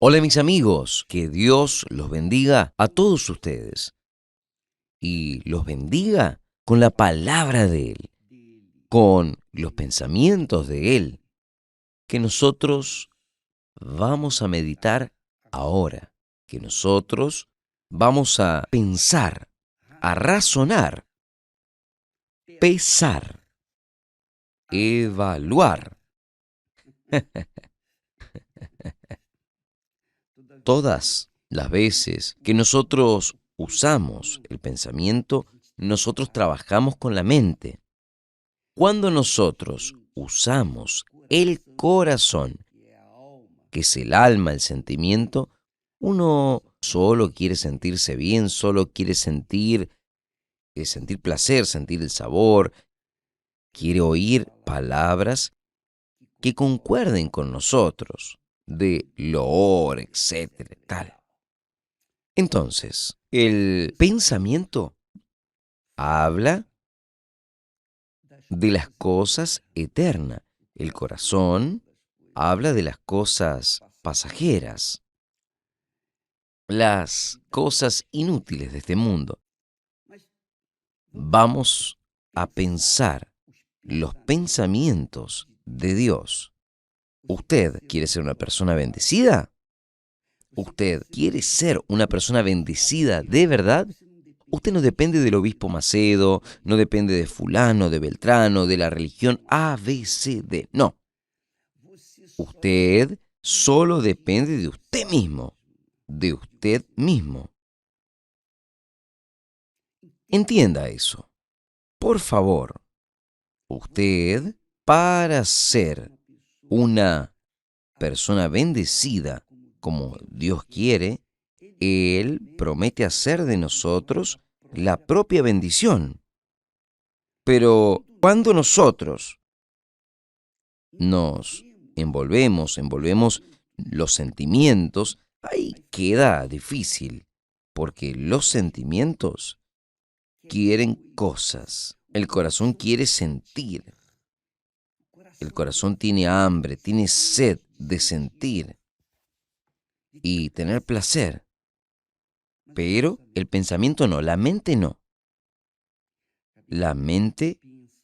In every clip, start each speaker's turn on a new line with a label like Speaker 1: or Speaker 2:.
Speaker 1: Hola mis amigos, que Dios los bendiga a todos ustedes y los bendiga con la palabra de Él, con los pensamientos de Él, que nosotros vamos a meditar ahora, que nosotros vamos a pensar, a razonar, pesar, evaluar. Todas las veces que nosotros usamos el pensamiento, nosotros trabajamos con la mente. Cuando nosotros usamos el corazón, que es el alma, el sentimiento, uno solo quiere sentirse bien, solo quiere sentir placer, sentir el sabor, quiere oír palabras que concuerden con nosotros, de loor, etcétera, tal. Entonces, el pensamiento habla de las cosas eternas. El corazón habla de las cosas pasajeras, las cosas inútiles de este mundo. Vamos a pensar los pensamientos de Dios. ¿Usted quiere ser una persona bendecida? ¿Usted quiere ser una persona bendecida de verdad? Usted no depende del obispo Macedo, no depende de fulano, de Beltrano, de la religión A, B, C, D. No. Usted solo depende de usted mismo. De usted mismo. Entienda eso. Por favor, usted, para ser una persona bendecida como Dios quiere, Él promete hacer de nosotros la propia bendición. Pero cuando nosotros nos envolvemos los sentimientos, ahí queda difícil, porque los sentimientos quieren cosas. El corazón quiere sentir. El corazón tiene hambre, tiene sed de sentir y tener placer. Pero el pensamiento no, la mente no. La mente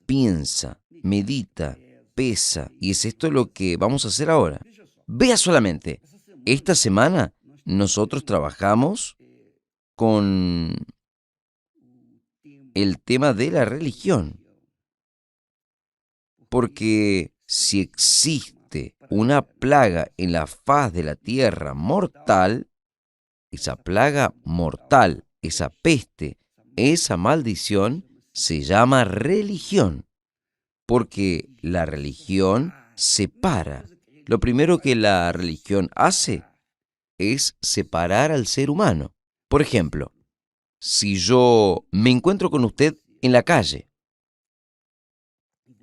Speaker 1: piensa, medita, pesa, y es esto lo que vamos a hacer ahora. Vea solamente, esta semana nosotros trabajamos con el tema de la religión, porque si existe una plaga en la faz de la tierra mortal, esa plaga mortal, esa peste, esa maldición, se llama religión, porque la religión separa. Lo primero que la religión hace es separar al ser humano. Por ejemplo, si yo me encuentro con usted en la calle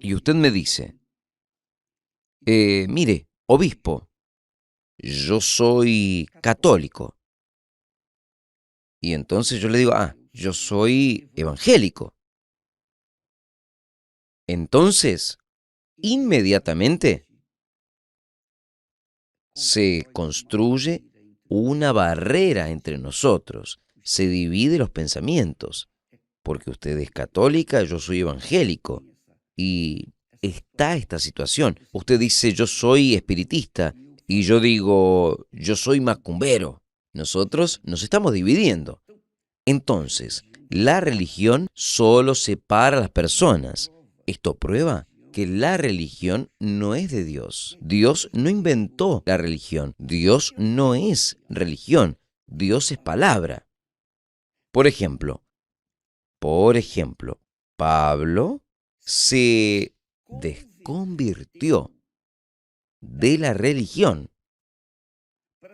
Speaker 1: y usted me dice, mire, obispo, yo soy católico. Y entonces yo le digo, yo soy evangélico. Entonces, inmediatamente se construye una barrera entre nosotros, se divide los pensamientos, porque usted es católica, yo soy evangélico, y está esta situación. Usted dice, yo soy espiritista, y yo digo, yo soy macumbero. Nosotros nos estamos dividiendo. Entonces, la religión solo separa a las personas. Esto prueba que la religión no es de Dios. Dios no inventó la religión. Dios no es religión. Dios es palabra. Por ejemplo, Pablo se desconvirtió de la religión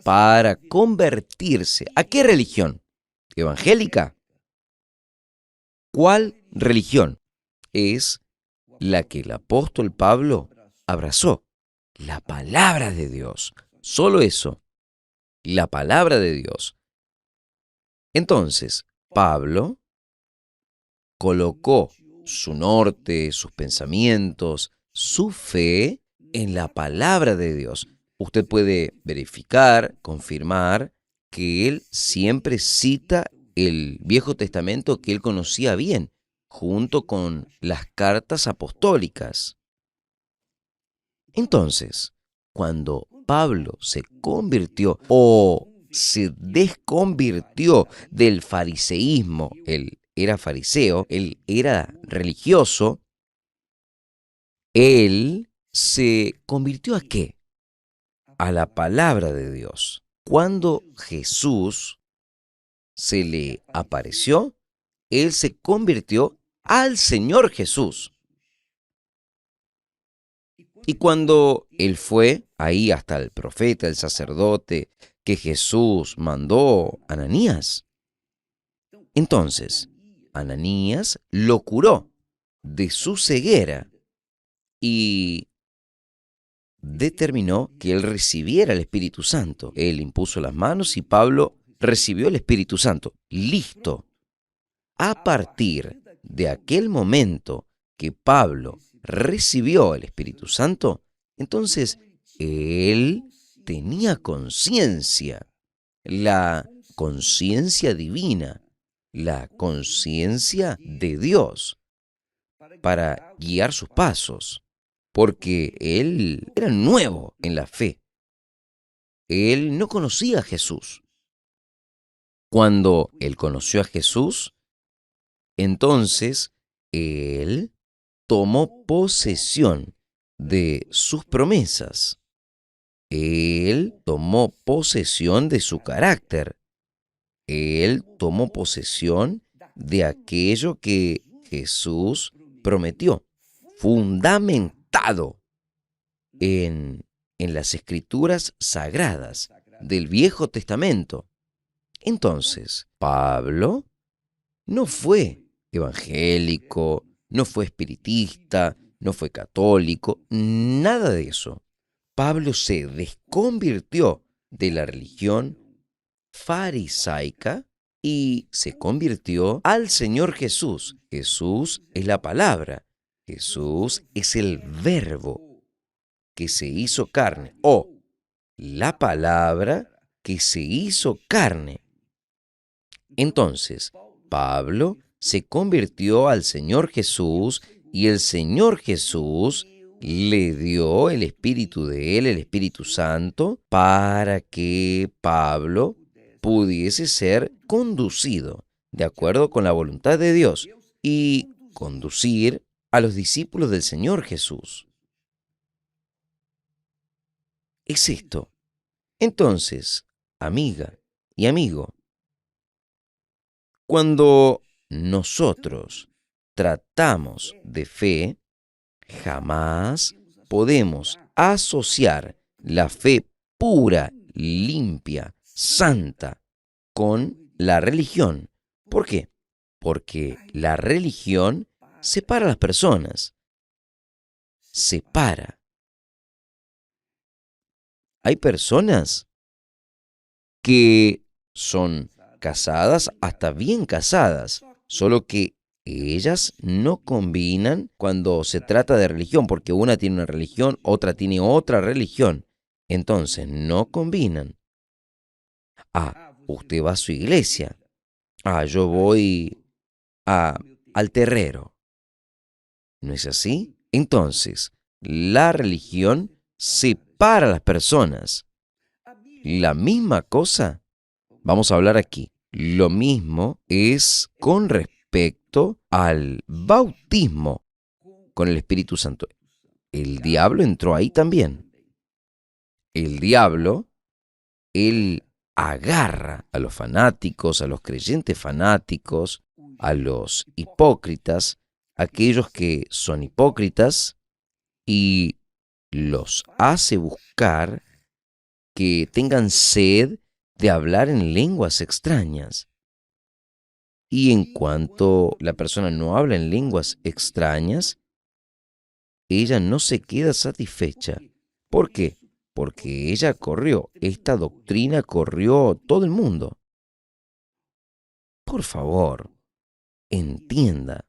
Speaker 1: para convertirse. ¿A qué religión? ¿Evangélica? ¿Cuál religión? Es la que el apóstol Pablo abrazó, la palabra de Dios. Solo eso, la palabra de Dios. Entonces, Pablo colocó su norte, sus pensamientos, su fe en la palabra de Dios. Usted puede verificar, confirmar que él siempre cita el Viejo Testamento que él conocía bien, junto con las cartas apostólicas. Entonces, cuando Pablo se convirtió o se desconvirtió del fariseísmo, él era fariseo, él era religioso, él se convirtió ¿a qué? A la palabra de Dios. Cuando Jesús se le apareció, él se convirtió al Señor Jesús. Y cuando él fue ahí hasta el profeta, el sacerdote que Jesús mandó, Ananías, entonces Ananías lo curó de su ceguera y determinó que él recibiera el Espíritu Santo. Él impuso las manos y Pablo recibió el Espíritu Santo. Listo. A partir de aquel momento que Pablo recibió el Espíritu Santo, entonces él tenía conciencia, la conciencia divina, la conciencia de Dios para guiar sus pasos, porque él era nuevo en la fe. Él no conocía a Jesús. Cuando él conoció a Jesús, entonces él tomó posesión de sus promesas. Él tomó posesión de su carácter. Él tomó posesión de aquello que Jesús prometió, fundamentado en las escrituras sagradas del Viejo Testamento. Entonces, Pablo no fue evangélico, no fue espiritista, no fue católico, nada de eso. Pablo se desconvirtió de la religión farisaica y se convirtió al Señor Jesús. Jesús es la palabra, Jesús es el verbo que se hizo carne, o la palabra que se hizo carne. Entonces, Pablo se convirtió al Señor Jesús y el Señor Jesús le dio el Espíritu de él, el Espíritu Santo, para que Pablo pudiese ser conducido de acuerdo con la voluntad de Dios y conducir a los discípulos del Señor Jesús. Es esto. Entonces, amiga y amigo, cuando nosotros tratamos de fe, jamás podemos asociar la fe pura, limpia, santa con la religión. ¿Por qué? Porque la religión separa a las personas. Separa. Hay personas que son casadas, hasta bien casadas, solo que ellas no combinan cuando se trata de religión, porque una tiene una religión, otra tiene otra religión. Entonces, no combinan. Usted va a su iglesia. Yo voy al terrero. ¿No es así? Entonces, la religión separa a las personas. La misma cosa, vamos a hablar aquí, lo mismo es con respecto al bautismo con el Espíritu Santo. El diablo entró ahí también. El diablo, él agarra a los fanáticos, a los creyentes fanáticos, a los hipócritas, aquellos que son hipócritas, y los hace buscar que tengan sed de hablar en lenguas extrañas. Y en cuanto la persona no habla en lenguas extrañas, ella no se queda satisfecha. ¿Por qué? Porque ella corrió, esta doctrina corrió todo el mundo. Por favor, entienda,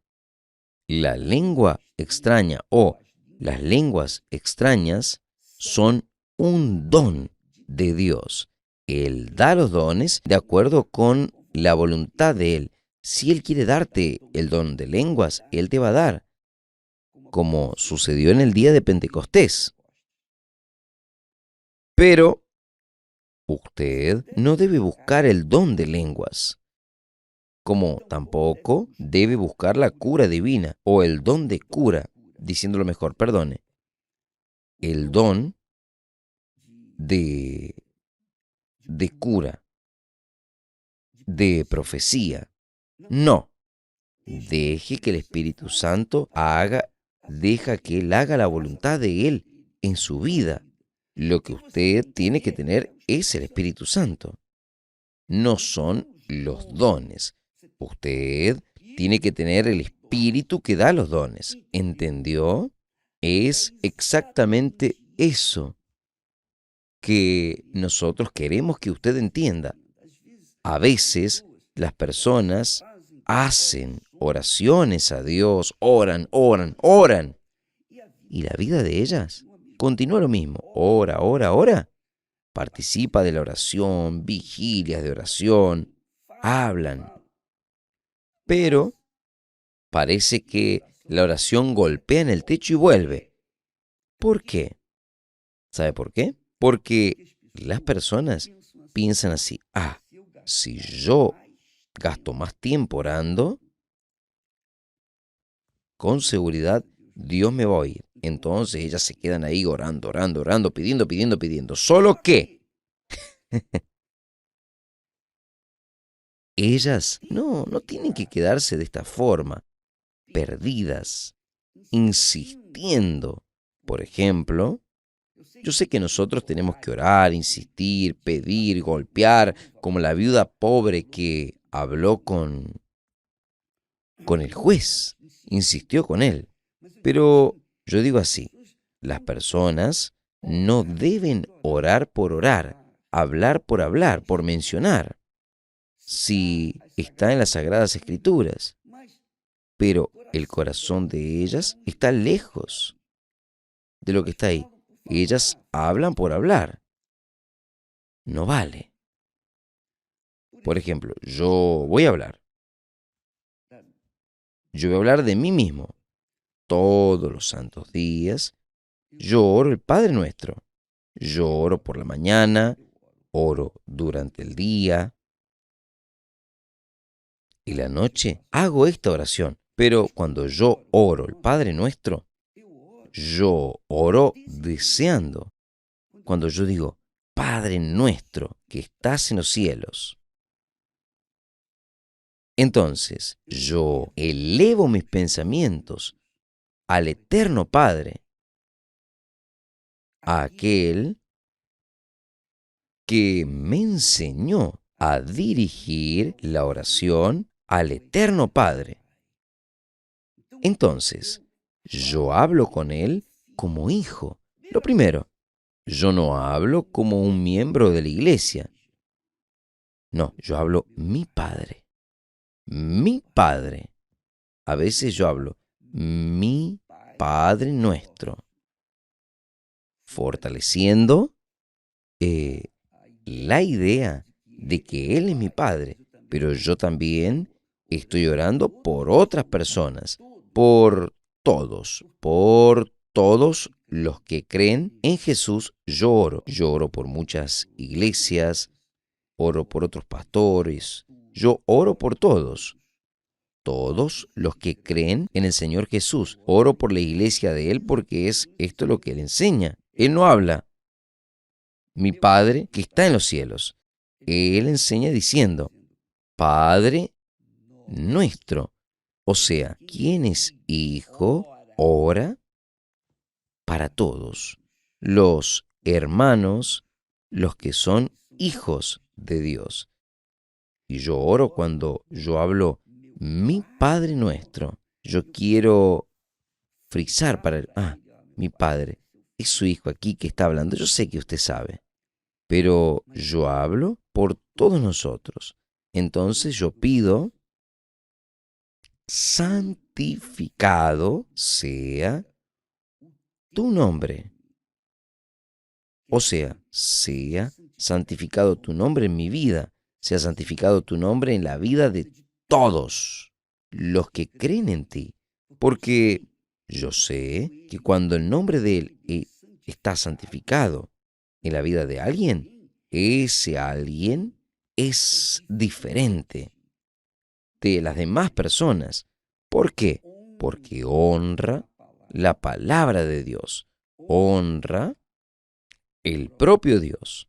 Speaker 1: la lengua extraña o las lenguas extrañas son un don de Dios. Él da los dones de acuerdo con la voluntad de Él. Si Él quiere darte el don de lenguas, Él te va a dar, como sucedió en el día de Pentecostés. Pero usted no debe buscar el don de lenguas, como tampoco debe buscar la cura divina o el don de cura, diciéndolo mejor, perdone, el don de, de cura, de profecía. No, deje que el Espíritu Santo deja que Él haga la voluntad de Él en su vida. Lo que usted tiene que tener es el Espíritu Santo, no son los dones. Usted tiene que tener el Espíritu que da los dones. ¿Entendió? Es exactamente eso que nosotros queremos que usted entienda. A veces las personas hacen oraciones a Dios, oran, oran, oran, y la vida de ellas continúa lo mismo. Ora, ora, ora. Participa de la oración, vigilias de oración, hablan, pero parece que la oración golpea en el techo y vuelve. ¿Por qué? ¿Sabe por qué? Porque las personas piensan así: si yo gasto más tiempo orando, con seguridad Dios me va a oír. Entonces ellas se quedan ahí orando, orando, orando, pidiendo, pidiendo, pidiendo. Solo que ellas no tienen que quedarse de esta forma, perdidas, insistiendo. Por ejemplo, yo sé que nosotros tenemos que orar, insistir, pedir, golpear, como la viuda pobre que habló con el juez, insistió con él. Pero yo digo así: las personas no deben orar, hablar, por mencionar, si está en las Sagradas Escrituras, pero el corazón de ellas está lejos de lo que está ahí. Ellas hablan por hablar. No vale. Por ejemplo, yo voy a hablar de mí mismo. Todos los santos días yo oro el Padre Nuestro. Yo oro por la mañana, oro durante el día y la noche. Hago esta oración. Pero cuando yo oro el Padre Nuestro, yo oro deseando. Cuando yo digo: Padre Nuestro que estás en los cielos, entonces yo elevo mis pensamientos al eterno Padre, a aquel que me enseñó a dirigir la oración al eterno Padre. Entonces, yo hablo con Él como hijo. Lo primero, yo no hablo como un miembro de la iglesia. No, yo hablo mi Padre. Mi Padre. A veces yo hablo mi Padre Nuestro, fortaleciendo la idea de que Él es mi Padre, pero yo también estoy orando por otras personas, por todos los que creen en Jesús. Yo oro por muchas iglesias, oro por otros pastores, yo oro por todos los que creen en el Señor Jesús. Oro por la iglesia de Él porque es esto lo que Él enseña. Él no habla mi Padre que está en los cielos. Él enseña diciendo: Padre nuestro. O sea, quien es hijo, ora para todos. Los hermanos, los que son hijos de Dios. Y yo oro cuando yo hablo mi Padre nuestro. Yo quiero frisar para mi Padre. Es su hijo aquí que está hablando. Yo sé que usted sabe, pero yo hablo por todos nosotros. Entonces yo pido: santificado sea tu nombre. O sea santificado tu nombre en mi vida, sea santificado tu nombre en la vida de todos los que creen en ti. Porque yo sé que cuando el nombre de Él está santificado en la vida de alguien, ese alguien es diferente de las demás personas. ¿Por qué? Porque honra la palabra de Dios, honra el propio Dios.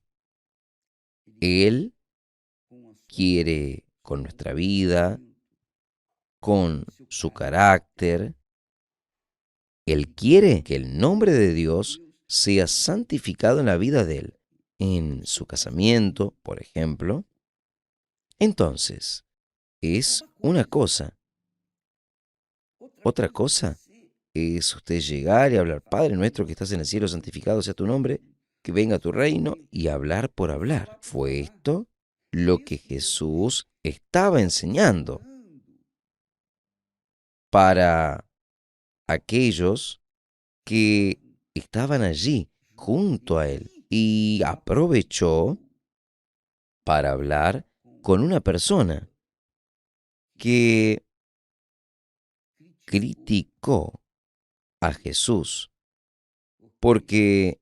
Speaker 1: Él quiere con nuestra vida, con su carácter, Él quiere que el nombre de Dios sea santificado en la vida de Él, en su casamiento, por ejemplo. Entonces, es una cosa. Otra cosa es usted llegar y hablar, Padre nuestro que estás en el cielo, santificado sea tu nombre, que venga tu reino, y hablar por hablar. Fue esto lo que Jesús estaba enseñando para aquellos que estaban allí junto a él, y aprovechó para hablar con una persona que criticó a Jesús porque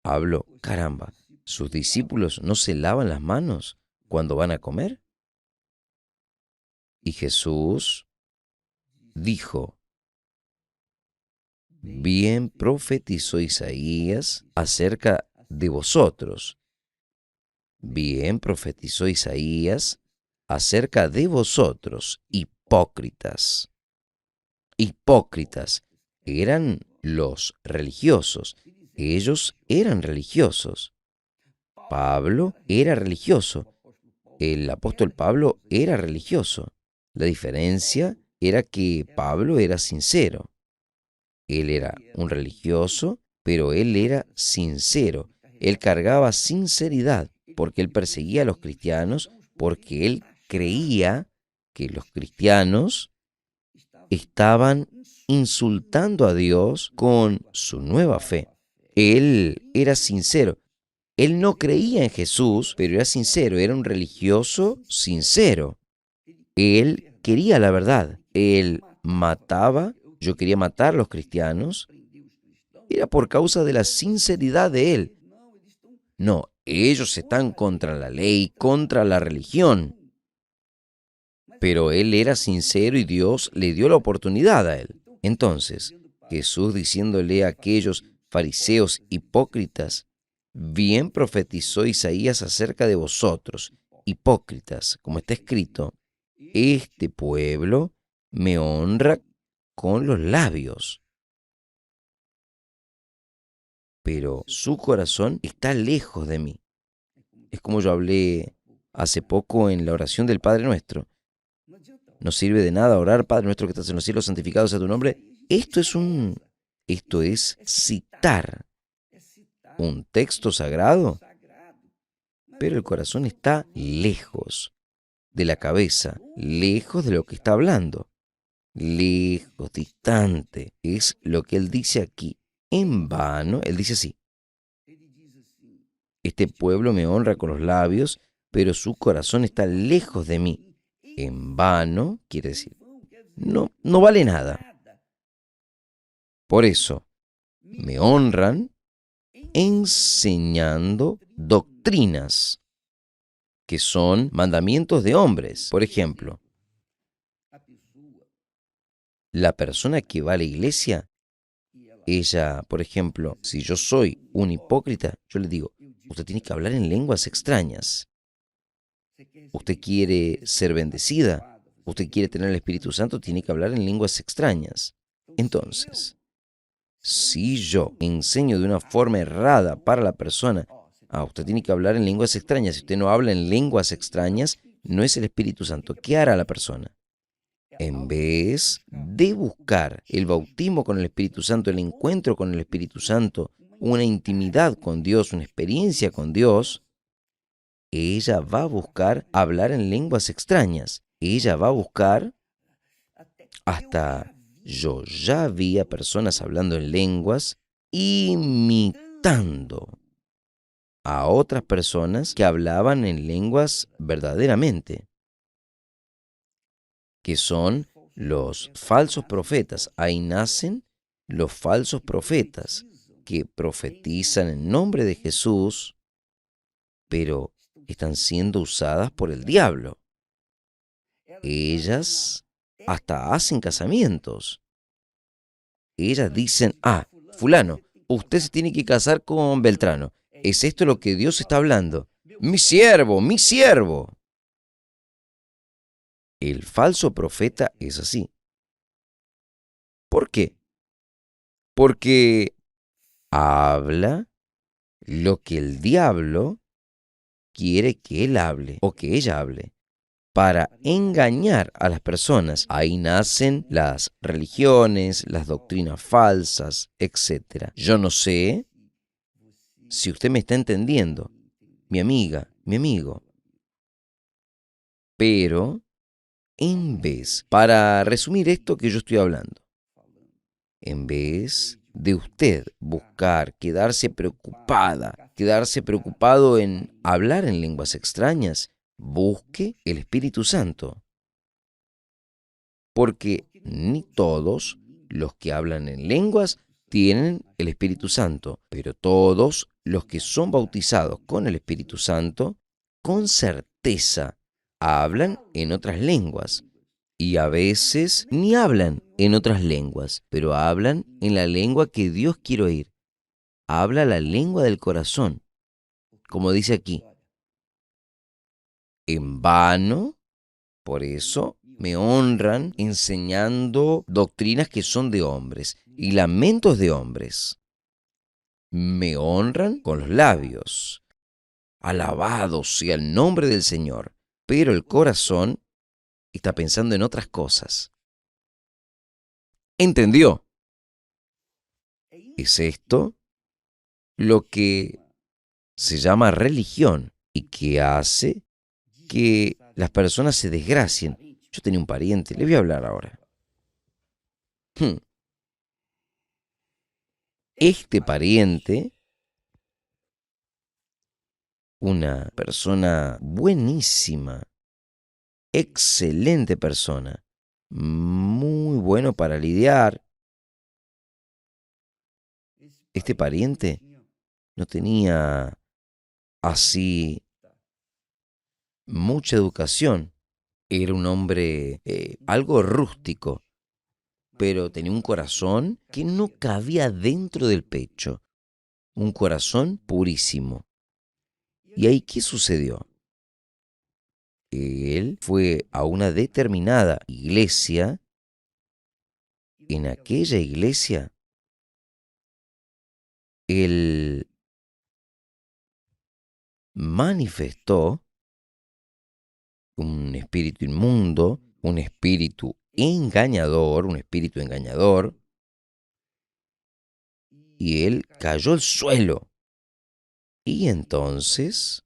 Speaker 1: habló, caramba, ¿sus discípulos no se lavan las manos cuando van a comer? Y Jesús dijo, bien profetizó Isaías acerca de vosotros. Bien profetizó Isaías acerca de vosotros, hipócritas. Hipócritas eran los religiosos. Ellos eran religiosos. Pablo era religioso. El apóstol Pablo era religioso. La diferencia era que Pablo era sincero. Él era un religioso, pero él era sincero. Él cargaba sinceridad porque él perseguía a los cristianos, porque él creía que los cristianos estaban insultando a Dios con su nueva fe. Él era sincero. Él no creía en Jesús, pero era sincero, era un religioso sincero. Él quería la verdad. Él mataba, yo quería matar a los cristianos, era por causa de la sinceridad de él. No, ellos están contra la ley, contra la religión. Pero él era sincero y Dios le dio la oportunidad a él. Entonces, Jesús diciéndole a aquellos fariseos hipócritas, bien profetizó Isaías acerca de vosotros, hipócritas, como está escrito, este pueblo me honra con los labios, pero su corazón está lejos de mí. Es como yo hablé hace poco en la oración del Padre Nuestro. No sirve de nada orar, Padre nuestro que estás en los cielos, santificado sea tu nombre. Esto es citar un texto sagrado, pero el corazón está lejos de la cabeza, lejos de lo que está hablando, lejos, distante. Es lo que él dice aquí. En vano, él dice así, este pueblo me honra con los labios, pero su corazón está lejos de mí. En vano, quiere decir, no vale nada. Por eso, me honran enseñando doctrinas que son mandamientos de hombres. Por ejemplo, la persona que va a la iglesia, ella, por ejemplo, si yo soy un hipócrita, yo le digo, usted tiene que hablar en lenguas extrañas. Usted quiere ser bendecida, usted quiere tener el Espíritu Santo, tiene que hablar en lenguas extrañas. Entonces, si yo enseño de una forma errada para la persona, usted tiene que hablar en lenguas extrañas. Si usted no habla en lenguas extrañas, no es el Espíritu Santo. ¿Qué hará la persona? En vez de buscar el bautismo con el Espíritu Santo, el encuentro con el Espíritu Santo, una intimidad con Dios, una experiencia con Dios, ella va a buscar hablar en lenguas extrañas. Ella va a buscar hasta yo ya había personas hablando en lenguas imitando a otras personas que hablaban en lenguas verdaderamente, que son los falsos profetas. Ahí nacen los falsos profetas que profetizan en nombre de Jesús, pero están siendo usadas por el diablo. Ellas hasta hacen casamientos. Ellas dicen, fulano, usted se tiene que casar con Beltrano. ¿Es esto lo que Dios está hablando? Mi siervo, mi siervo. El falso profeta es así. ¿Por qué? Porque habla lo que el diablo quiere que él hable o que ella hable para engañar a las personas. Ahí nacen las religiones, las doctrinas falsas, etc. Yo no sé si usted me está entendiendo, mi amiga, mi amigo, pero para resumir esto que yo estoy hablando, en vez de usted buscar, quedarse preocupado en hablar en lenguas extrañas, busque el Espíritu Santo. Porque ni todos los que hablan en lenguas tienen el Espíritu Santo, pero todos los que son bautizados con el Espíritu Santo, con certeza, hablan en otras lenguas. Y a veces ni hablan en otras lenguas, pero hablan en la lengua que Dios quiere oír. Habla la lengua del corazón, como dice aquí. En vano, por eso, me honran enseñando doctrinas que son de hombres y lamentos de hombres. Me honran con los labios. Alabado sea el nombre del Señor, pero el corazón está pensando en otras cosas. ¿Entendió? ¿Es esto lo que se llama religión y que hace que las personas se desgracien? Yo tenía un pariente, le voy a hablar ahora. Este pariente, una persona buenísima, excelente persona, muy bueno para lidiar. Este pariente no tenía así mucha educación. Era un hombre algo rústico, pero tenía un corazón que no cabía dentro del pecho. Un corazón purísimo. ¿Y ahí qué sucedió? Él fue a una determinada iglesia. En aquella iglesia, él manifestó un espíritu inmundo, un espíritu engañador, y él cayó al suelo. Y entonces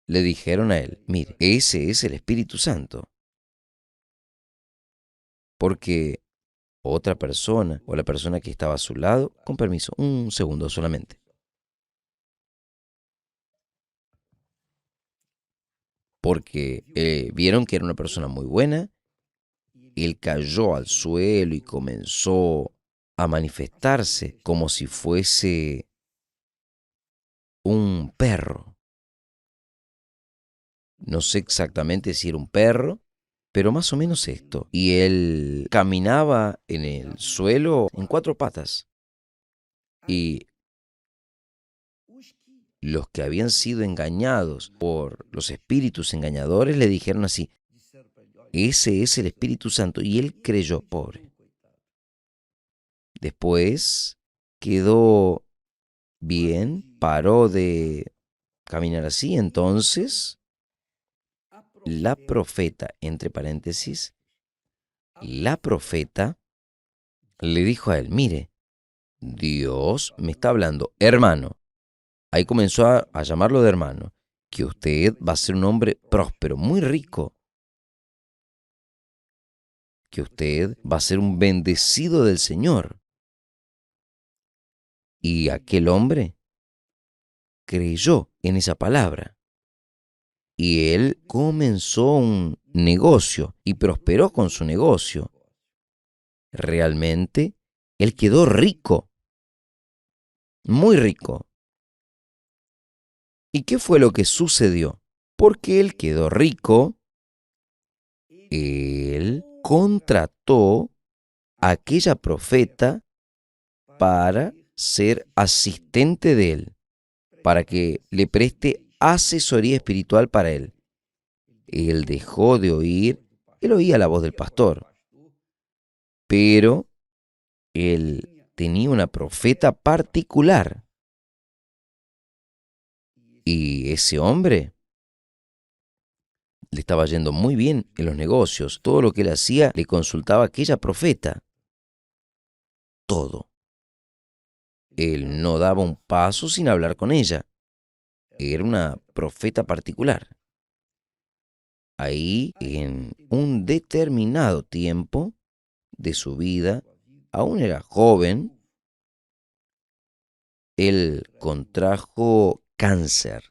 Speaker 1: le dijeron a él, mire, ese es el Espíritu Santo. Porque otra persona o la persona que estaba a su lado, con permiso, un segundo solamente. Porque vieron que era una persona muy buena, él cayó al suelo y comenzó a manifestarse como si fuese un perro. No sé exactamente si era un perro, pero más o menos esto. Y él caminaba en el suelo en 4 patas. Y los que habían sido engañados por los espíritus engañadores le dijeron así, ese es el Espíritu Santo. Y él creyó, pobre. Después quedó bien, paró de caminar así. Entonces, la profeta, entre paréntesis, la profeta le dijo a él, mire, Dios me está hablando, hermano. Ahí comenzó a llamarlo de hermano, que usted va a ser un hombre próspero, muy rico, que usted va a ser un bendecido del Señor. Y aquel hombre creyó en esa palabra. Y él comenzó un negocio y prosperó con su negocio. Realmente, él quedó rico, muy rico. ¿Y qué fue lo que sucedió? Porque él quedó rico, él contrató a aquella profeta para ser asistente de él, para que le preste asesoría espiritual para él. Él dejó de oír, él oía la voz del pastor, pero él tenía una profeta particular. Y ese hombre le estaba yendo muy bien en los negocios. Todo lo que él hacía le consultaba a aquella profeta. Todo. Él no daba un paso sin hablar con ella. Era una profeta particular. Ahí, en un determinado tiempo de su vida, aún era joven, él contrajo cáncer.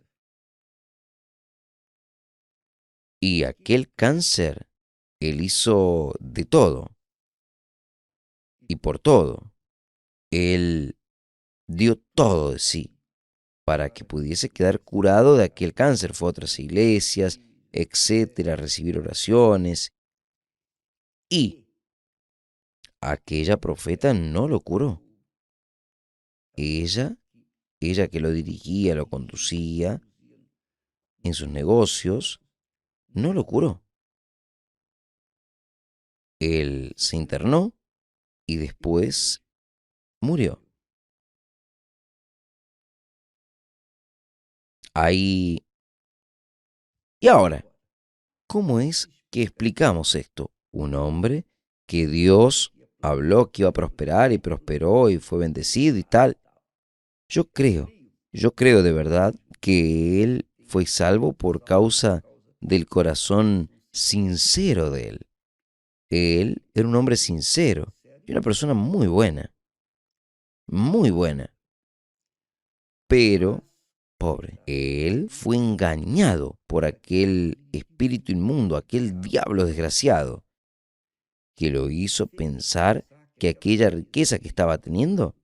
Speaker 1: Y aquel cáncer, él hizo de todo y por todo. Él dio todo de sí para que pudiese quedar curado de aquel cáncer. Fue a otras iglesias, etcétera, a recibir oraciones. Y aquella profeta no lo curó. Ella, ella que lo dirigía, lo conducía en sus negocios, no lo curó. Él se internó y después murió. Ahí. Y ahora, ¿cómo es que explicamos esto? Un hombre que Dios habló que iba a prosperar y prosperó y fue bendecido y tal. Yo creo de verdad que él fue salvo por causa del corazón sincero de él. Él era un hombre sincero y una persona muy buena, muy buena. Pero, pobre, él fue engañado por aquel espíritu inmundo, aquel diablo desgraciado, que lo hizo pensar que aquella riqueza que estaba teniendo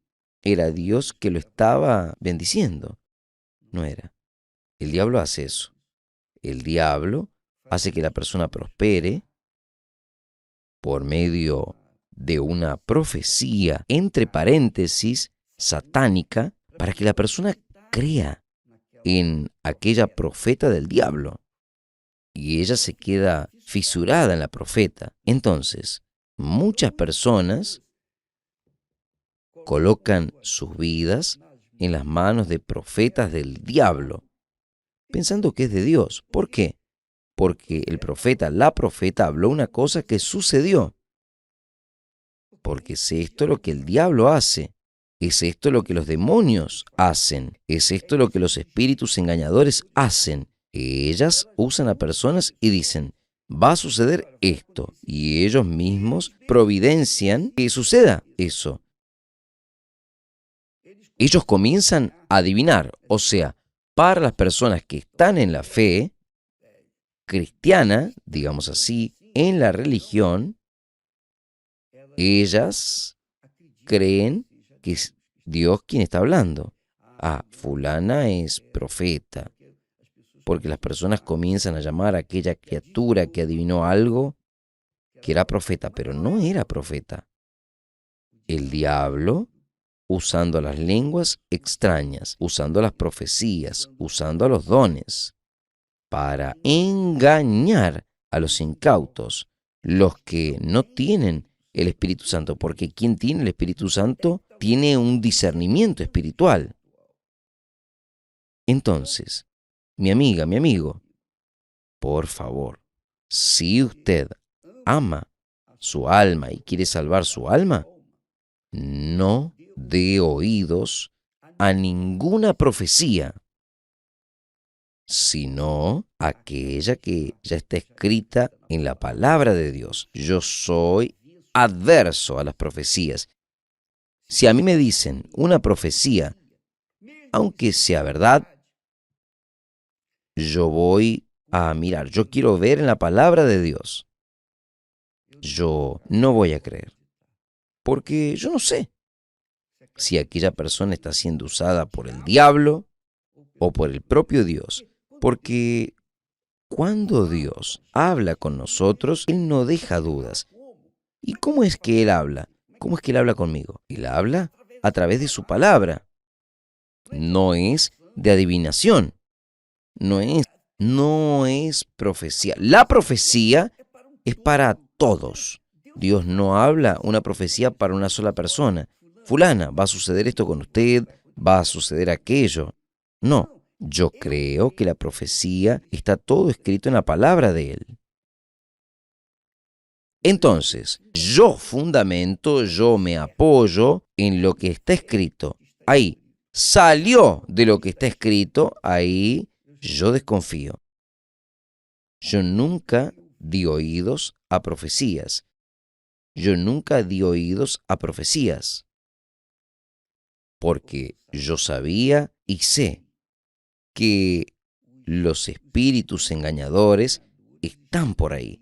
Speaker 1: era Dios que lo estaba bendiciendo. No era. El diablo hace eso. El diablo hace que la persona prospere por medio de una profecía, entre paréntesis, satánica, para que la persona crea en aquella profeta del diablo. Y ella se queda fisurada en la profeta. Entonces, muchas personas colocan sus vidas en las manos de profetas del diablo, pensando que es de Dios. ¿Por qué? Porque el profeta, la profeta, habló una cosa que sucedió. Porque es esto lo que el diablo hace. Es esto lo que los demonios hacen. Es esto lo que los espíritus engañadores hacen. Ellas usan a personas y dicen, va a suceder esto. Y ellos mismos providencian que suceda eso. Ellos comienzan a adivinar. O sea, para las personas que están en la fe cristiana, digamos así, en la religión, ellas creen que es Dios quien está hablando. Ah, fulana es profeta. Porque las personas comienzan a llamar a aquella criatura que adivinó algo que era profeta, pero no era profeta. El diablo, usando las lenguas extrañas, usando las profecías, usando los dones, para engañar a los incautos, los que no tienen el Espíritu Santo, porque quien tiene el Espíritu Santo tiene un discernimiento espiritual. Entonces, mi amiga, mi amigo, por favor, si usted ama su alma y quiere salvar su alma, no dé oídos a ninguna profecía, sino aquella que ya está escrita en la palabra de Dios. Yo soy adverso a las profecías. Si a mí me dicen una profecía, aunque sea verdad, yo voy a mirar, yo quiero ver en la palabra de Dios. Yo no voy a creer, porque yo no sé si aquella persona está siendo usada por el diablo o por el propio Dios, porque cuando Dios habla con nosotros, Él no deja dudas. ¿Y cómo es que Él habla? ¿Cómo es que Él habla conmigo? Él habla a través de su palabra. No es de adivinación. No es, no es profecía. La profecía es para todos. Dios no habla una profecía para una sola persona. Fulana, va a suceder esto con usted, va a suceder aquello. No, yo creo que la profecía está todo escrito en la palabra de Él. Entonces, yo fundamento, yo me apoyo en lo que está escrito. Ahí salió de lo que está escrito, ahí yo desconfío. Yo nunca di oídos a profecías. Yo nunca di oídos a profecías, porque yo sabía y sé que los espíritus engañadores están por ahí,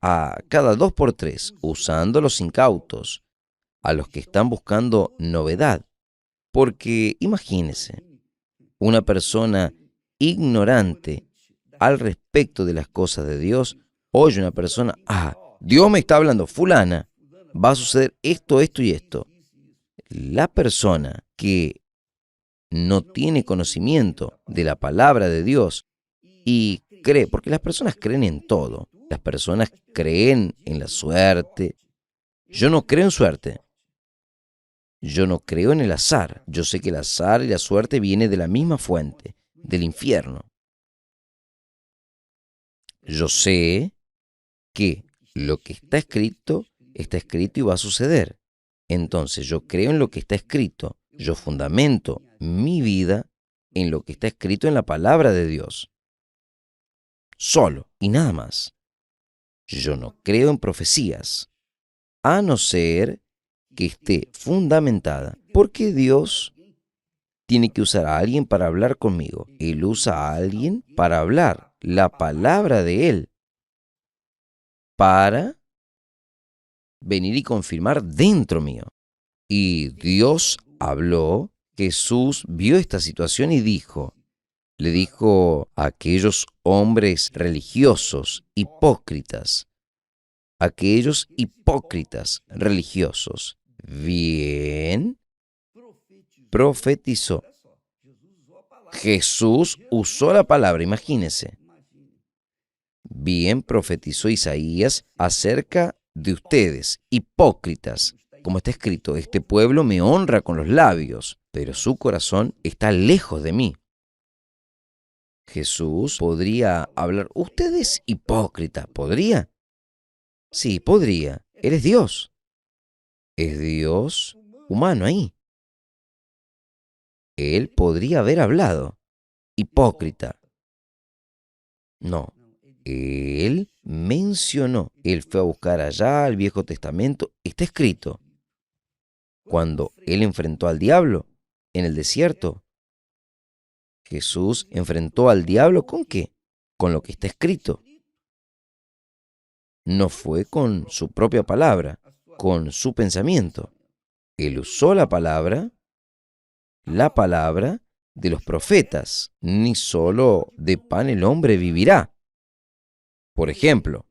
Speaker 1: a cada 2 por 3, usando a los incautos, a los que están buscando novedad. Porque imagínese, una persona ignorante al respecto de las cosas de Dios, oye una persona, Dios me está hablando, fulana, va a suceder esto, esto y esto. La persona que no tiene conocimiento de la palabra de Dios y cree, porque las personas creen en todo, las personas creen en la suerte. Yo no creo en suerte, yo no creo en el azar. Yo sé que el azar y la suerte viene de la misma fuente, del infierno. Yo sé que lo que está escrito y va a suceder. Entonces yo creo en lo que está escrito. Yo fundamento mi vida en lo que está escrito en la palabra de Dios. Solo y nada más. Yo no creo en profecías, a no ser que esté fundamentada. Porque Dios tiene que usar a alguien para hablar conmigo. Él usa a alguien para hablar la palabra de Él, para venir y confirmar dentro mío. Y Dios habló, Jesús vio esta situación y le dijo a aquellos hombres religiosos, hipócritas, aquellos hipócritas religiosos, bien, profetizó. Jesús usó la palabra, imagínense. Bien profetizó Isaías acerca de ustedes, hipócritas. Como está escrito, este pueblo me honra con los labios, pero su corazón está lejos de mí. Jesús podría hablar, usted es hipócrita, ¿podría? Sí, podría. Él es Dios. Es Dios humano ahí. Él podría haber hablado, hipócrita. No, él mencionó, él fue a buscar allá al Viejo Testamento, está escrito. Cuando él enfrentó al diablo en el desierto, Jesús enfrentó al diablo ¿con qué? Con lo que está escrito. No fue con su propia palabra, con su pensamiento. Él usó la palabra de los profetas. Ni solo de pan el hombre vivirá. Por ejemplo,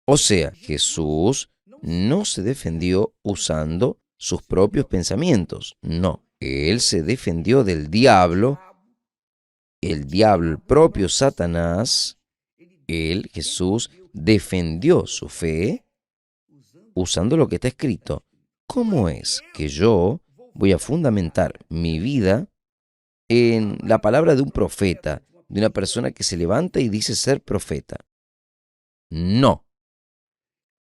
Speaker 1: o sea, Jesús no se defendió usando sus propios pensamientos. No, él se defendió del diablo, el propio Satanás. Él, Jesús, defendió su fe usando lo que está escrito. ¿Cómo es que yo voy a fundamentar mi vida en la palabra de un profeta, de una persona que se levanta y dice ser profeta? No.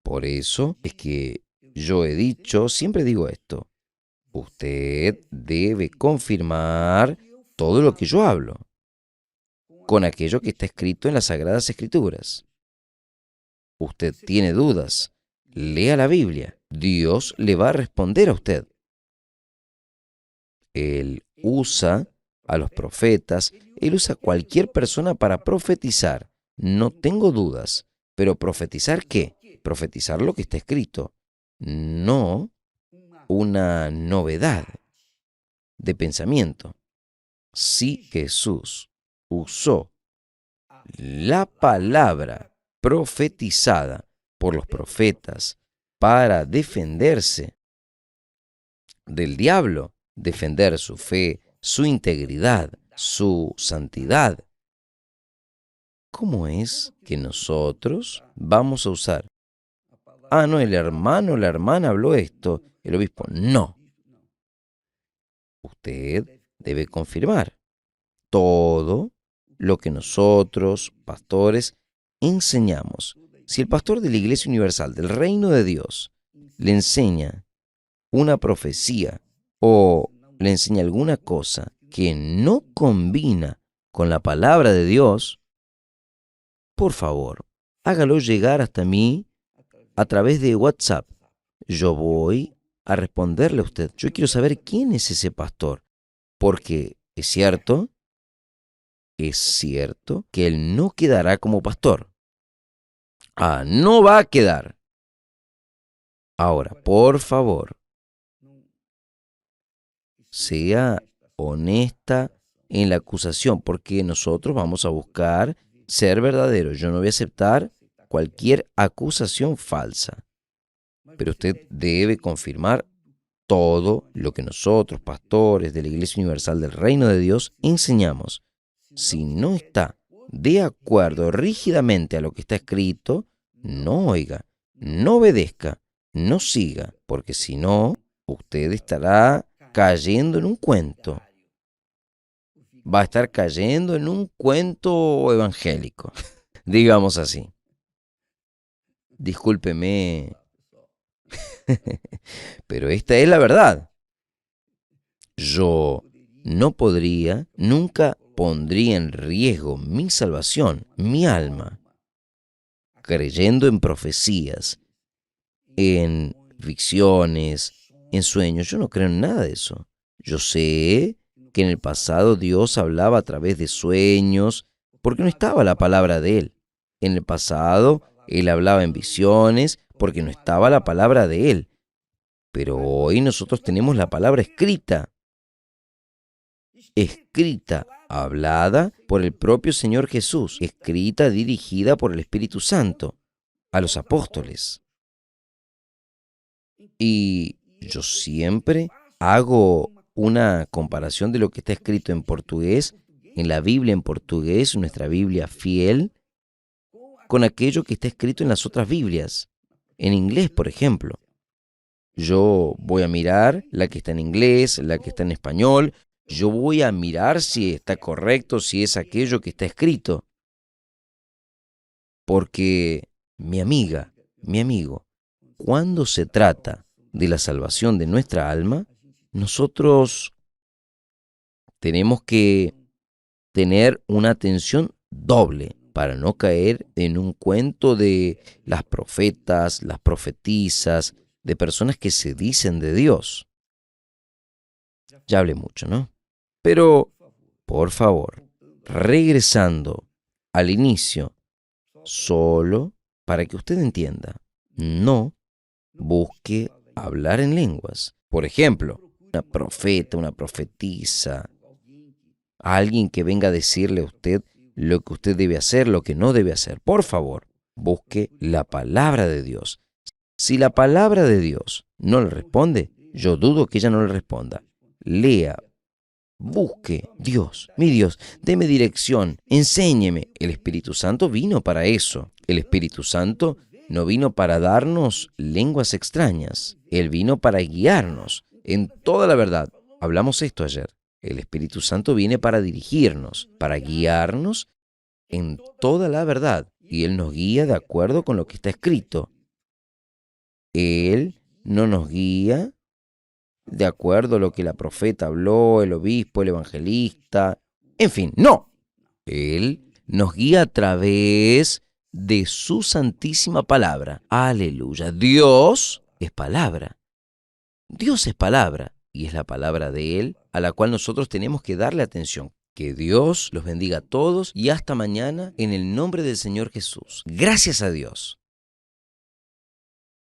Speaker 1: Por eso es que yo he dicho, siempre digo esto, usted debe confirmar todo lo que yo hablo con aquello que está escrito en las Sagradas Escrituras. Usted tiene dudas, lea la Biblia, Dios le va a responder a usted. Él usa a los profetas, Él usa cualquier persona para profetizar. No tengo dudas. Pero ¿profetizar qué? Profetizar lo que está escrito. No una novedad de pensamiento. Si Jesús usó la palabra profetizada por los profetas para defenderse del diablo, defender su fe, su integridad, su santidad, ¿cómo es que nosotros vamos a usar? Ah, no, el hermano o la hermana habló esto, el obispo. No, usted debe confirmar todo lo que nosotros, pastores, enseñamos. Si el pastor de la Iglesia Universal del Reino de Dios le enseña una profecía o le enseña alguna cosa que no combina con la palabra de Dios, por favor, hágalo llegar hasta mí a través de WhatsApp. Yo voy a responderle a usted. Yo quiero saber quién es ese pastor, porque es cierto que él no quedará como pastor. Ah, no va a quedar. Ahora, por favor, sea honesta en la acusación, porque nosotros vamos a buscar ser verdaderos. Yo no voy a aceptar cualquier acusación falsa. Pero usted debe confirmar todo lo que nosotros, pastores de la Iglesia Universal del Reino de Dios, enseñamos. Si no está de acuerdo rígidamente a lo que está escrito, no oiga, no obedezca, no siga, porque si no, usted estará cayendo en un cuento. Va a estar cayendo en un cuento evangélico, digamos así. Discúlpeme, pero esta es la verdad. Yo no podría, nunca pondría en riesgo mi salvación, mi alma, creyendo en profecías, en ficciones, en sueños. Yo no creo en nada de eso. Yo sé que en el pasado Dios hablaba a través de sueños, porque no estaba la palabra de Él. En el pasado Él hablaba en visiones, porque no estaba la palabra de Él. Pero hoy nosotros tenemos la palabra escrita, hablada por el propio Señor Jesús, escrita, dirigida por el Espíritu Santo a los apóstoles. Y yo siempre hago una comparación de lo que está escrito en portugués, en la Biblia en portugués, nuestra Biblia fiel, con aquello que está escrito en las otras Biblias, en inglés, por ejemplo. Yo voy a mirar la que está en inglés, la que está en español. Yo voy a mirar si está correcto, si es aquello que está escrito. Porque mi amiga, mi amigo, cuando se trata de la salvación de nuestra alma, nosotros tenemos que tener una atención doble para no caer en un cuento de las profetas, las profetisas, de personas que se dicen de Dios. Ya hablé mucho, ¿no? Pero, por favor, regresando al inicio, solo para que usted entienda, no busque hablar en lenguas. Por ejemplo, una profeta, una profetisa, alguien que venga a decirle a usted lo que usted debe hacer, lo que no debe hacer. Por favor, busque la palabra de Dios. Si la palabra de Dios no le responde, yo dudo que ella no le responda. Lea, busque, mi Dios, deme dirección, enséñeme. El Espíritu Santo vino para eso. El Espíritu Santo no vino para darnos lenguas extrañas. Él vino para guiarnos en toda la verdad. Hablamos esto ayer. El Espíritu Santo viene para dirigirnos, para guiarnos en toda la verdad. Y Él nos guía de acuerdo con lo que está escrito. Él no nos guía de acuerdo a lo que la profeta habló, el obispo, el evangelista, en fin, no. Él nos guía a través de su santísima palabra. Aleluya. Dios es palabra. Dios es palabra y es la palabra de Él a la cual nosotros tenemos que darle atención. Que Dios los bendiga a todos y hasta mañana en el nombre del Señor Jesús. Gracias a Dios.